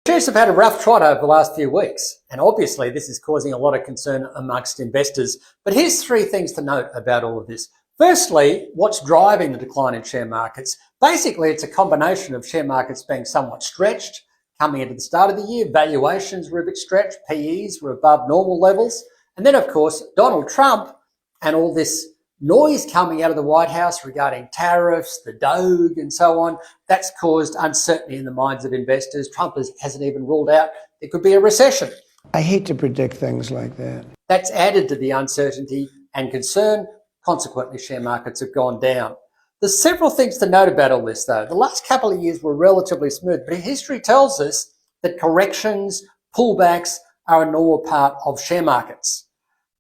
Shares have had a rough trot over the last few weeks, and obviously this is causing a lot of concern amongst investors. But here's three things to note about all of this. Firstly, what's driving the decline in share markets? Basically, it's a combination of share markets being somewhat stretched. Coming into the start of the year, valuations were a bit stretched, PEs were above normal levels. And then, of course, Donald Trump and all this noise coming out of the White House regarding tariffs, the Doge and so on, that's caused uncertainty in the minds of investors. Trump hasn't even ruled out there could be a recession. I hate to predict things like that. That's added to the uncertainty and concern. Consequently, share markets have gone down. There's several things to note about all this, though. The last couple of years were relatively smooth, but history tells us that corrections, pullbacks are a normal part of share markets.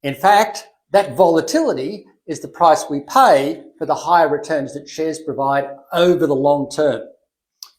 In fact, that volatility is the price we pay for the higher returns that shares provide over the long term.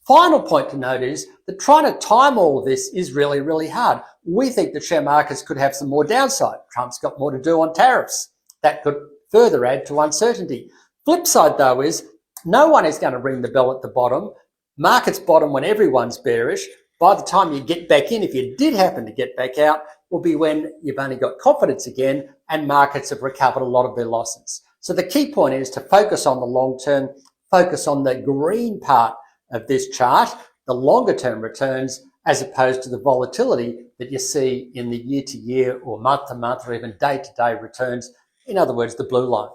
Final point to note is that trying to time all of this is really, really hard. We think that share markets could have some more downside. Trump's got more to do on tariffs. That could further add to uncertainty. Flip side, though, is no one is going to ring the bell at the bottom. Markets bottom when everyone's bearish. By the time you get back in, if you did happen to get back out, will be when you've only got confidence again and markets have recovered a lot of their losses. So the key point is to focus on the long term, focus on the green part of this chart, the longer term returns, as opposed to the volatility that you see in the year to year or month to month or even day to day returns. In other words, the blue line.